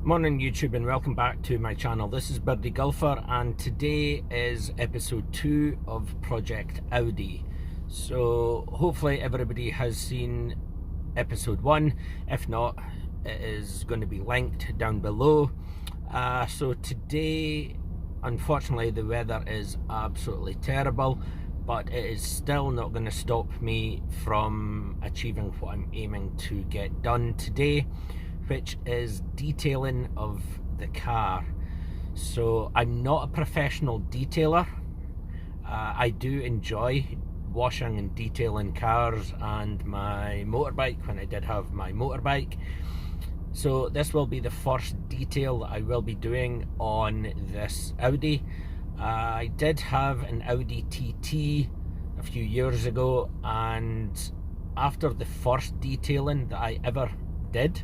Morning YouTube and welcome back to my channel. This is Birdie Golfer and today is episode 2 of Project Audi. So hopefully everybody has seen episode 1. If not, it is going to be linked down below. So today, unfortunately, the weather is absolutely terrible, but it is still not going to stop me from achieving what I'm aiming to get done today, which is detailing of the car. So I'm not a professional detailer. I do enjoy washing and detailing cars and my motorbike when I did have my motorbike. So this will be the first detail that I will be doing on this Audi. I did have an Audi TT a few years ago, and after the first detailing that I ever did,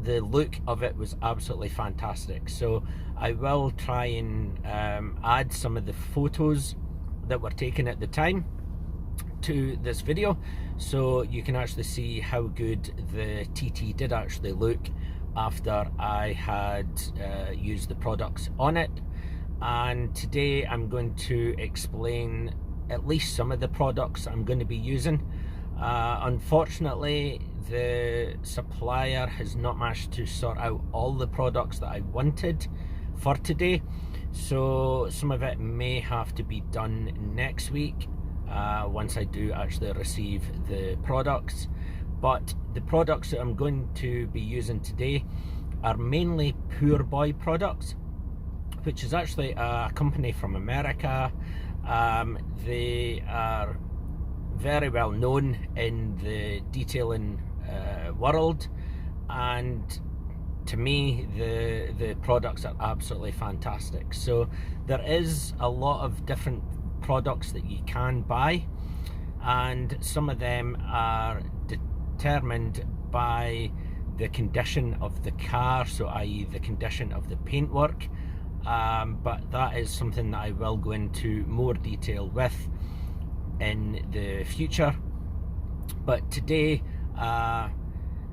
the look of it was absolutely fantastic. So I will try and add some of the photos that were taken at the time to this video, so you can actually see how good the TT did actually look after I had used the products on it. And today I'm going to explain at least some of the products I'm going to be using. Unfortunately, the supplier has not managed to sort out all the products that I wanted for today, so some of it may have to be done next week once I do actually receive the products. But the products that I'm going to be using today are mainly Poorboy products, which is actually a company from America. They are very well known in the detailing world, and to me the products are absolutely fantastic. So there is a lot of different products that you can buy, and some of them are determined by the condition of the car, so i.e. the condition of the paintwork, but that is something that I will go into more detail with in the future. But today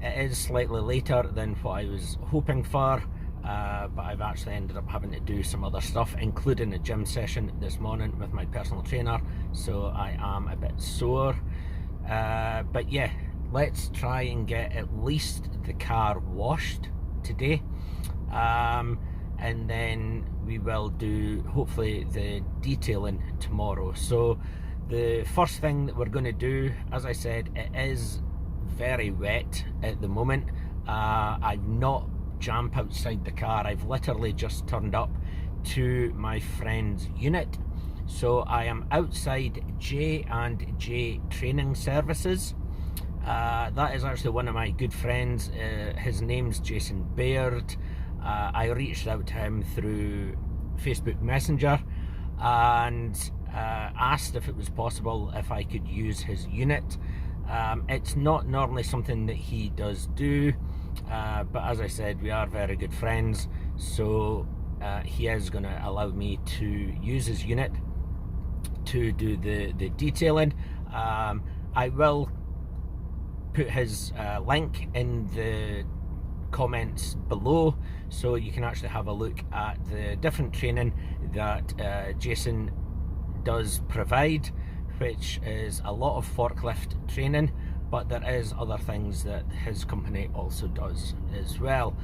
it is slightly later than what I was hoping for, but I've actually ended up having to do some other stuff, including a gym session this morning with my personal trainer, so I am a bit sore. But yeah, let's try and get at least the car washed today, and then we will do hopefully the detailing tomorrow. So the first thing that we're going to do, as I said, it is very wet at the moment. I've not jumped outside the car. I've literally just turned up to my friend's unit. So I am outside J&J Training Services. That is actually one of my good friends. His name's Jason Baird. I reached out to him through Facebook Messenger and asked if it was possible if I could use his unit. It's not normally something that he does do, but as I said, we are very good friends, so he is going to allow me to use his unit to do the detailing. I will put his link in the comments below, so you can actually have a look at the different training that Jason does provide, which is a lot of forklift training, but there is other things that his company also does as well.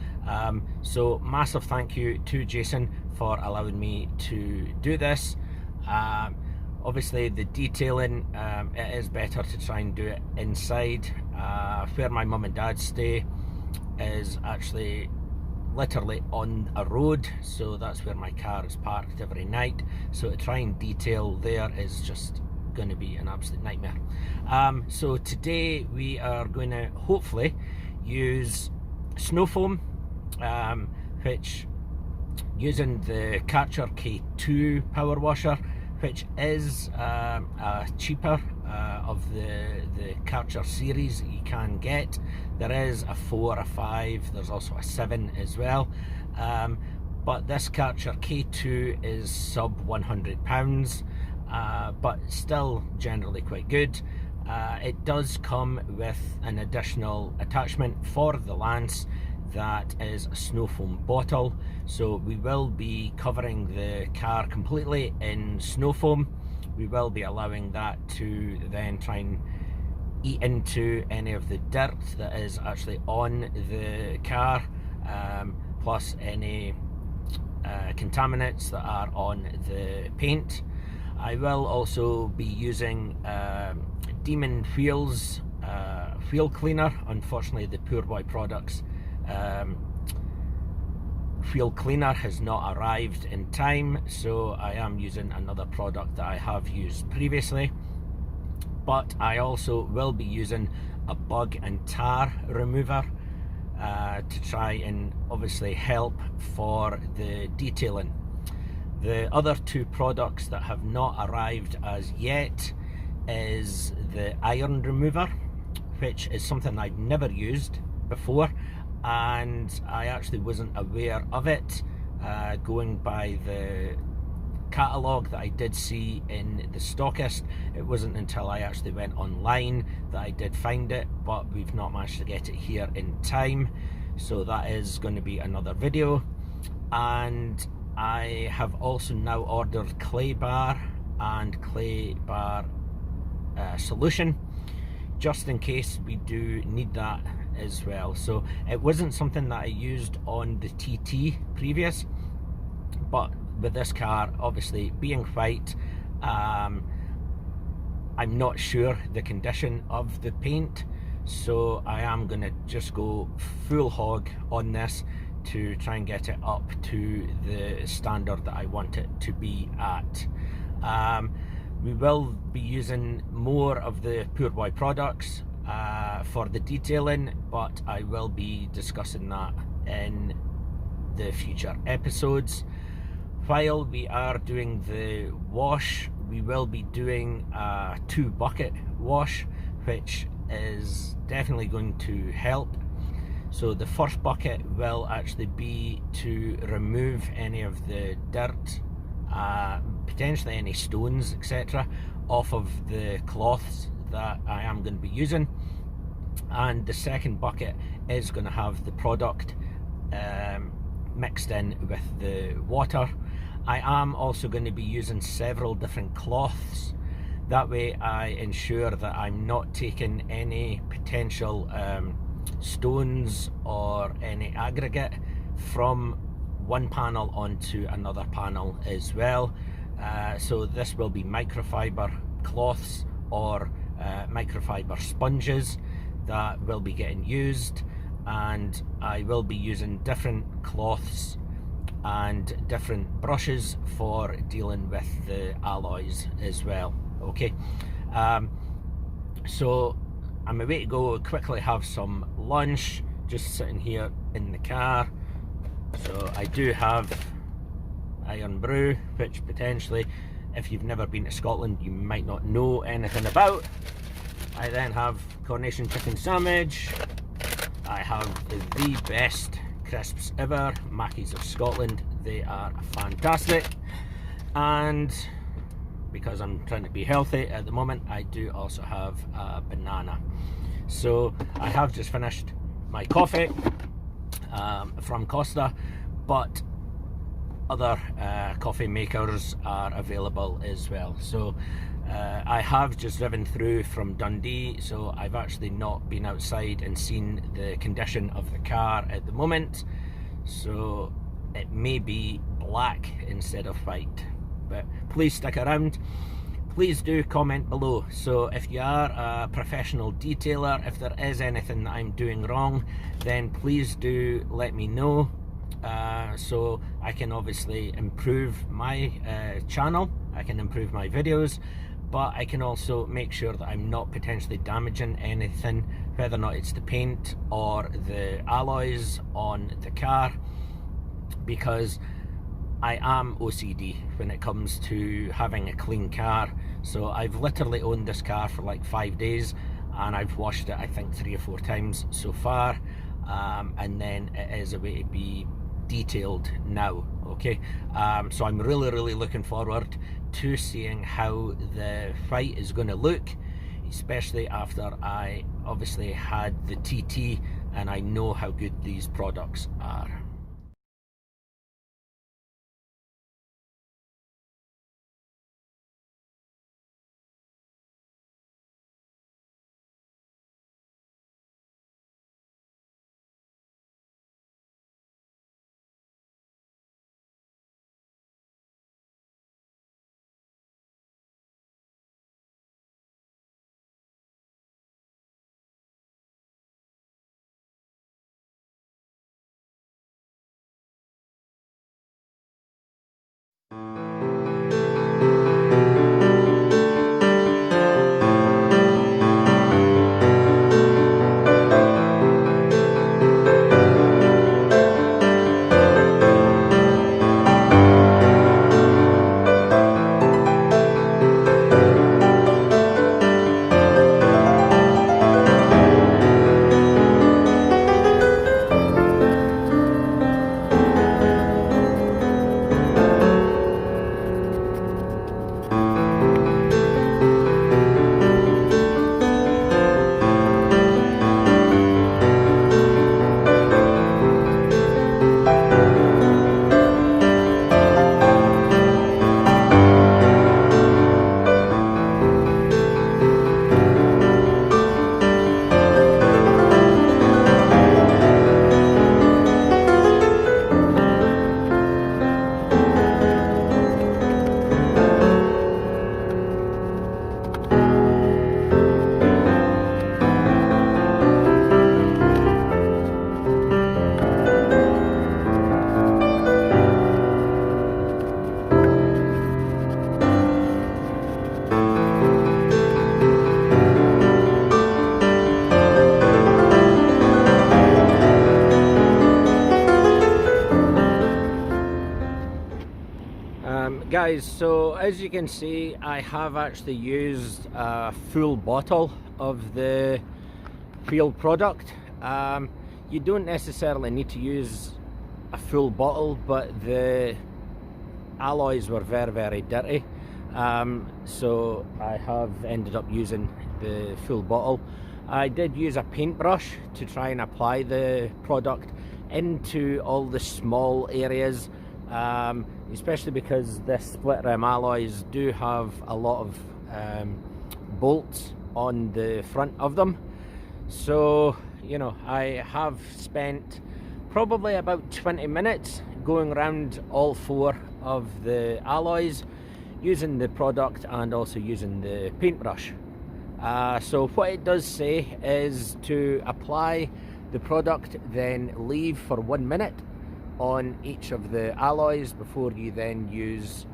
So massive thank you to Jason for allowing me to do this. Obviously the detailing, it is better to try and do it inside. Where my mum and dad stay is actually literally on a road, so that's where my car is parked every night, so to try and detail there is just going to be an absolute nightmare. So today we are going to hopefully use snow foam, which using the Karcher K2 power washer, which is a cheaper of the Karcher series that you can get. There is a 4, a 5, there's also a 7 as well, but this Karcher K2 is sub £100, but still generally quite good. It does come with an additional attachment for the lance that is a snow foam bottle, so we will be covering the car completely in snow foam. We will be allowing that to then try and eat into any of the dirt that is actually on the car, plus any contaminants that are on the paint. I will also be using Demon Wheels wheel cleaner. Unfortunately, the Poorboy products wheel cleaner has not arrived in time, so I am using another product that I have used previously. But I also will be using a bug and tar remover to try and obviously help for the detailing. The other two products that have not arrived as yet is the iron remover, which is something I've never used before, and I actually wasn't aware of it going by the catalogue that I did see in the stockist. It wasn't until I actually went online that I did find it, but we've not managed to get it here in time, so that is going to be another video. And I have also now ordered clay bar and clay bar solution, just in case we do need that as well. So it wasn't something that I used on the TT previous, but with this car obviously being white, I'm not sure the condition of the paint, so I am going to just go full hog on this to try and get it up to the standard that I want it to be at. We will be using more of the Poorboy products for the detailing, but I will be discussing that in the future episodes. While we are doing the wash, we will be doing a 2-bucket wash, which is definitely going to help. So the first bucket will actually be to remove any of the dirt, potentially any stones, etc., off of the cloths that I am going to be using. And the second bucket is going to have the product mixed in with the water. I am also going to be using several different cloths. That way I ensure that I'm not taking any potential stones or any aggregate from one panel onto another panel as well. So this will be microfiber cloths or microfiber sponges that will be getting used, and I will be using different cloths and different brushes for dealing with the alloys as well. Okay, so I'm away to go quickly have some lunch, just sitting here in the car. So I do have Iron Brew, which potentially, if you've never been to Scotland, you might not know anything about. I then have Coronation chicken sandwich. I have the best crisps ever, Mackey's of Scotland. They are fantastic. And because I'm trying to be healthy at the moment, I do also have a banana. So I have just finished my coffee from Costa, but other coffee makers are available as well. So I have just driven through from Dundee, so I've actually not been outside and seen the condition of the car at the moment, so it may be black instead of white. But please stick around. Please do comment below. So if you are a professional detailer, if there is anything that I'm doing wrong, then please do let me know, so I can obviously improve my channel, I can improve my videos, but I can also make sure that I'm not potentially damaging anything, whether or not it's the paint or the alloys on the car, because I am OCD when it comes to having a clean car. So I've literally owned this car for like 5 days, and I've washed it I think 3 or 4 times so far, and then it is a way to be detailed now. Okay, so I'm really looking forward to seeing how the white is going to look. especially after I obviously had the TT and I know how good these products are. Guys, so as you can see, I have actually used a full bottle of the field product. You don't necessarily need to use a full bottle, but the alloys were very dirty, so I have ended up using the full bottle. I did use a paintbrush to try and apply the product into all the small areas, especially because the split rim alloys do have a lot of bolts on the front of them. So, you know, I have spent probably about 20 minutes going around all four of the alloys using the product and also using the paintbrush. So what it does say is to apply the product, then leave for 1 minute on each of the alloys before you then use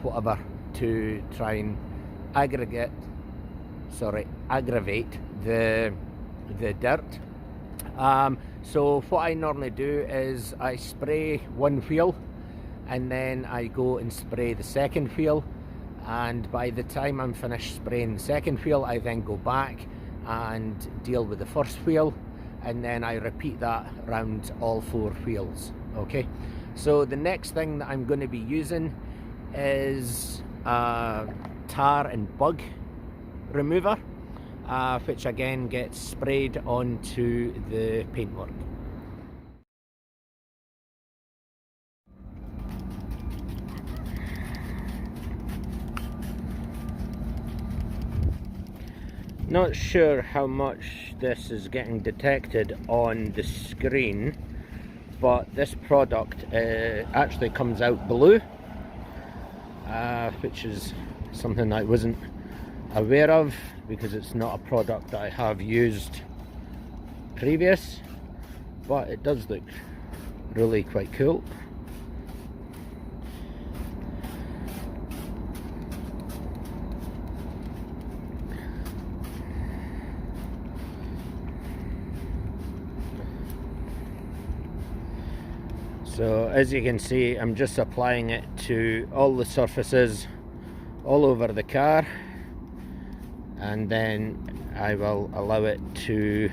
whatever to try and aggravate the dirt. So what I normally do is I spray one wheel and then I go and spray the second wheel, and by the time I'm finished spraying the second wheel, I then go back and deal with the first wheel, and then I repeat that around all four wheels. Okay, so the next thing that I'm going to be using is tar and bug remover, which again gets sprayed onto the paintwork. Not sure how much this is getting detected on the screen, but this product actually comes out blue, which is something I wasn't aware of because it's not a product that I have used previous, but it does look really quite cool. So as you can see, I'm just applying it to all the surfaces all over the car, and then I will allow it to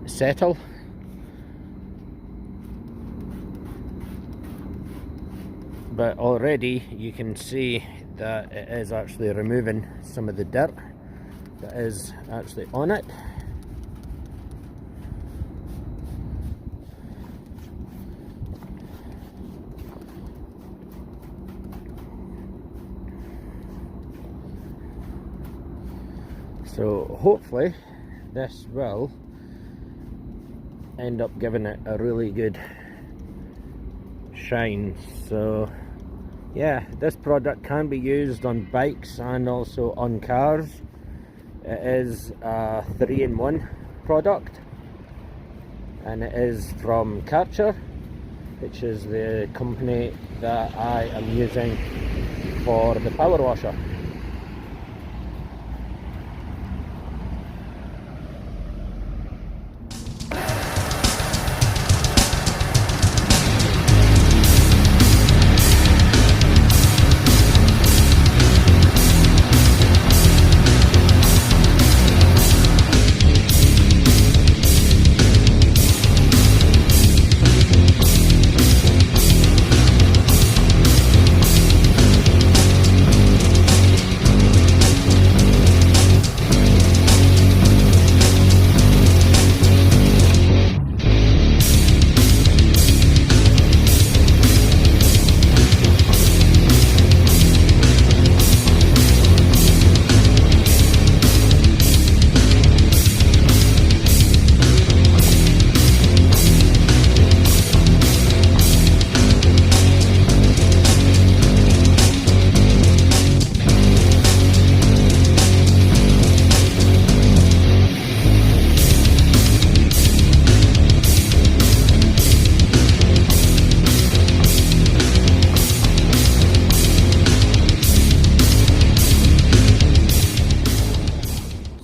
settle. But already you can see that it is actually removing some of the dirt that is actually on it. So hopefully this will end up giving it a really good shine. So yeah, this product can be used on bikes and also on cars. It is a 3-in-1 product, and it is from Karcher, which is the company that I am using for the power washer.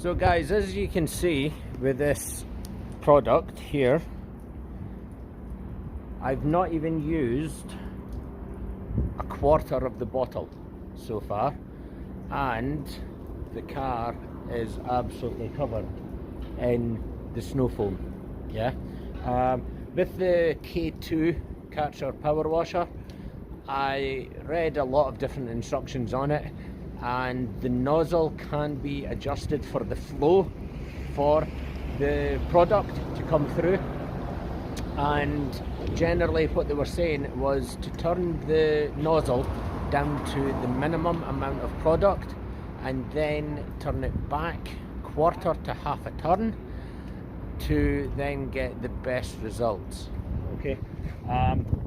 So guys, as you can see with this product here, I've not even used a quarter of the bottle so far, and the car is absolutely covered in the snow foam. Yeah, with the K2 Karcher power washer, I read a lot of different instructions on it, and the nozzle can be adjusted for the flow for the product to come through. And generally what they were saying was to turn the nozzle down to the minimum amount of product and then turn it back quarter to half a turn to then get the best results. Okay,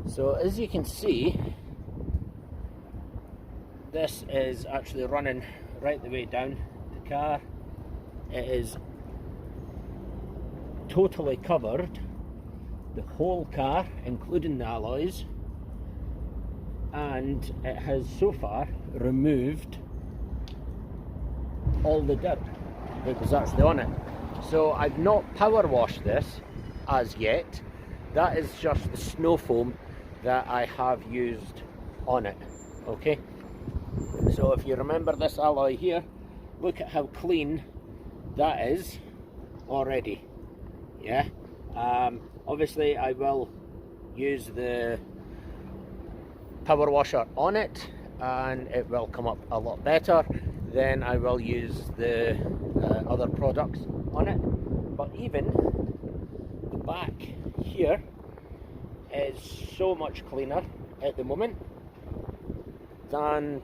so as you can see, this is actually running right the way down the car. It is totally covered, the whole car, including the alloys, and it has so far removed all the dirt that was actually on it. So I've not power washed this as yet. That is just the snow foam that I have used on it. Okay, so if you remember this alloy here, look at how clean that is already. Yeah, obviously I will use the power washer on it and it will come up a lot better. Then I will use the other products on it. But even the back here is so much cleaner at the moment than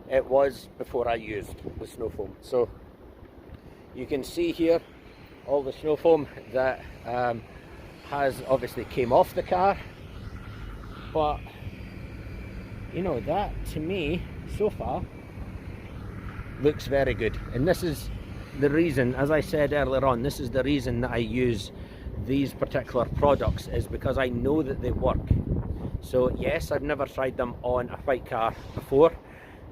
it was before I used the snow foam. So you can see here all the snow foam that has obviously came off the car, but you know, that to me so far looks very good. And this is the reason, as I said earlier on, this is the reason that I use these particular products, is because I know that they work. So yes, I've never tried them on a white car before.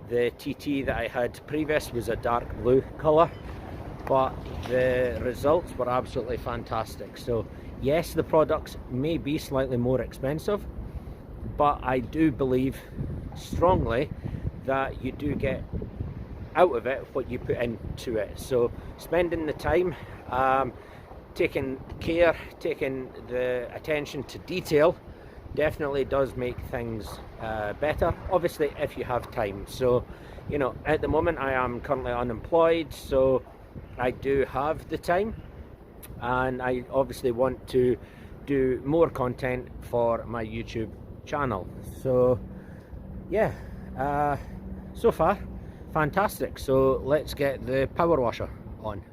The TT that I had previous was a dark blue colour, but the results were absolutely fantastic. So yes, the products may be slightly more expensive, but I do believe strongly that you do get out of it what you put into it. So spending the time, taking care, taking the attention to detail definitely does make things better, obviously if you have time. So you know, at the moment I am currently unemployed, so I do have the time, and I obviously want to do more content for my YouTube channel. So yeah, so far fantastic. So let's get the power washer on.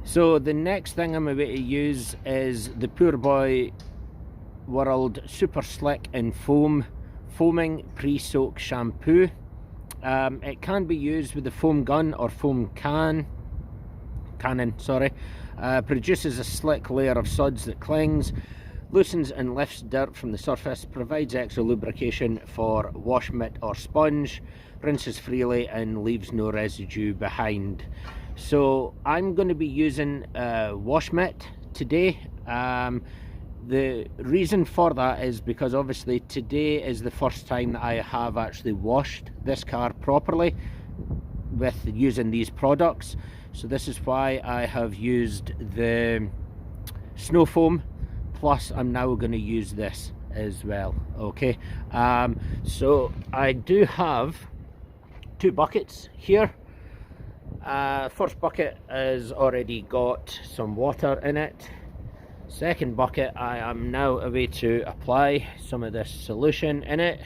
So the next thing I'm about to use is the Poorboy World Super Slick and Foaming Pre-Soak Shampoo. It can be used with the foam gun or foam cannon. Produces a slick layer of suds that clings, loosens and lifts dirt from the surface, provides extra lubrication for wash mitt or sponge, rinses freely and leaves no residue behind. So I'm going to be using wash mitt today. The reason for that is because obviously today is the first time that I have actually washed this car properly with using these products. So this is why I have used the snow foam, plus I'm now going to use this as well. Okay, so I do have two buckets here. First bucket has already got some water in it. Second bucket, I am now away to apply some of this solution in it.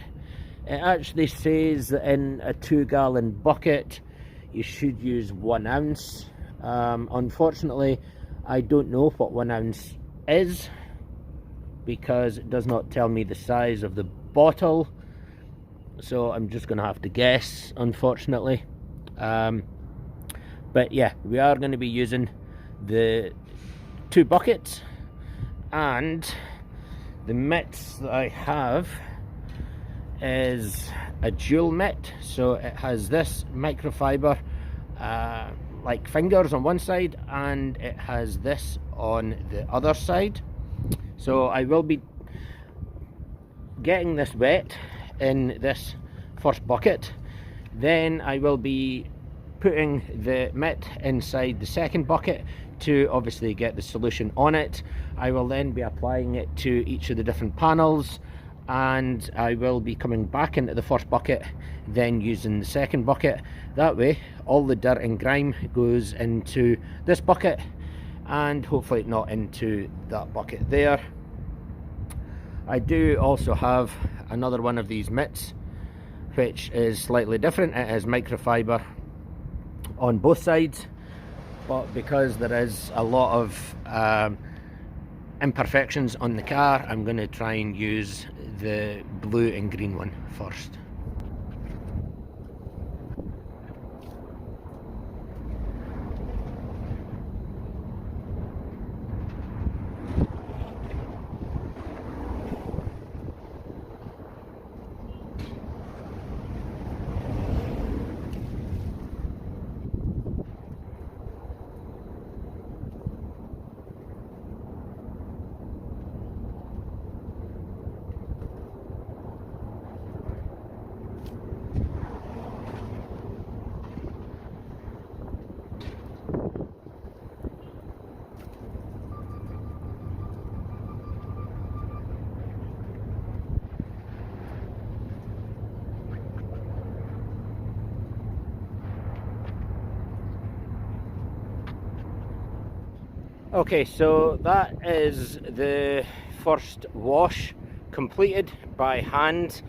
It actually says that in a 2-gallon bucket you should use 1 ounce. Unfortunately, I don't know what 1 ounce is because it does not tell me the size of the bottle, so I'm just gonna have to guess, unfortunately. But yeah, we are going to be using the 2 buckets, and the mitts that I have is a dual mitt. So it has this microfiber like fingers on one side, and it has this on the other side. So I will be getting this wet in this first bucket, then I will be putting the mitt inside the second bucket to obviously get the solution on it. I will then be applying it to each of the different panels, and I will be coming back into the first bucket, then using the second bucket. That way all the dirt and grime goes into this bucket and hopefully not into that bucket there. I do also have another one of these mitts which is slightly different. It is microfiber on both sides, but because there is a lot of imperfections on the car, I'm going to try and use the blue and green one first. Okay, so that is the first wash completed by hand.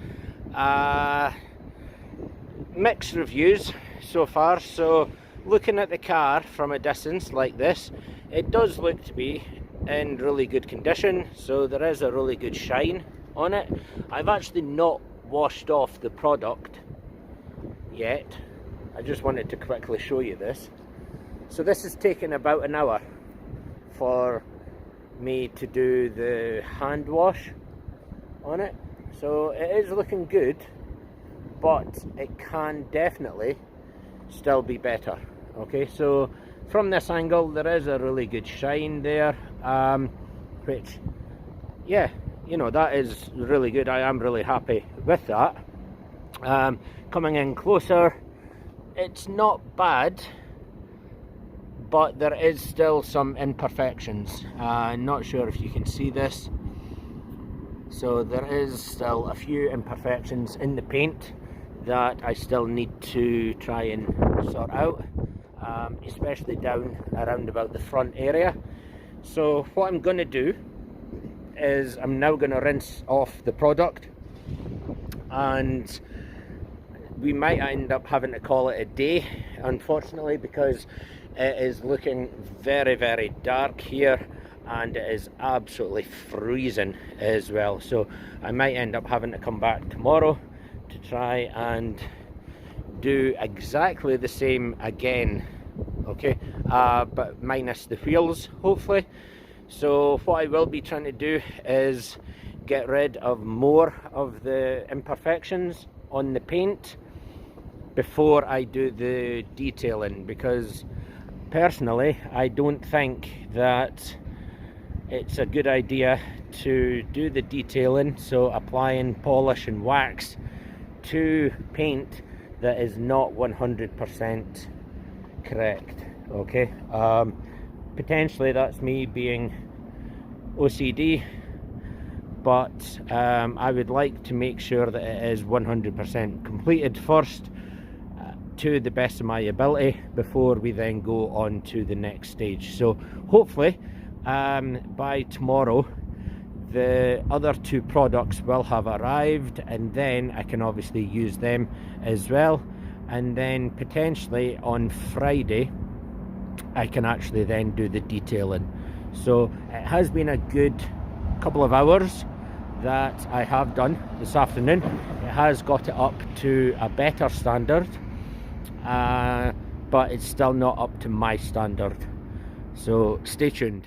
Mixed reviews so far. So looking at the car from a distance like this, it does look to be in really good condition, so there is a really good shine on it. I've actually not washed off the product yet. I just wanted to quickly show you this. So this has taken about an hour for me to do the hand wash on it, so it is looking good, but it can definitely still be better. Okay, so from this angle there is a really good shine there, which, yeah, you know, that is really good. I am really happy with that. Coming in closer, it's not bad, but there is still some imperfections. Not sure if you can see this. So there is still a few imperfections in the paint that I still need to try and sort out, especially down around about the front area. So what I'm going to do is I'm now going to rinse off the product, and we might end up having to call it a day, unfortunately, because it is looking very, very dark here, and it is absolutely freezing as well. So I might end up having to come back tomorrow to try and do exactly the same again, okay, but minus the wheels, hopefully. So what I will be trying to do is get rid of more of the imperfections on the paint before I do the detailing, because personally I don't think that it's a good idea to do the detailing, so applying polish and wax to paint that is not 100% correct. Okay, potentially that's me being OCD, but I would like to make sure that it is 100% completed first, to the best of my ability, before we then go on to the next stage. So hopefully by tomorrow the other two products will have arrived, and then I can obviously use them as well, and then potentially on Friday I can actually then do the detailing. So it has been a good couple of hours that I have done this afternoon. It has got it up to a better standard, but it's still not up to my standard, so stay tuned.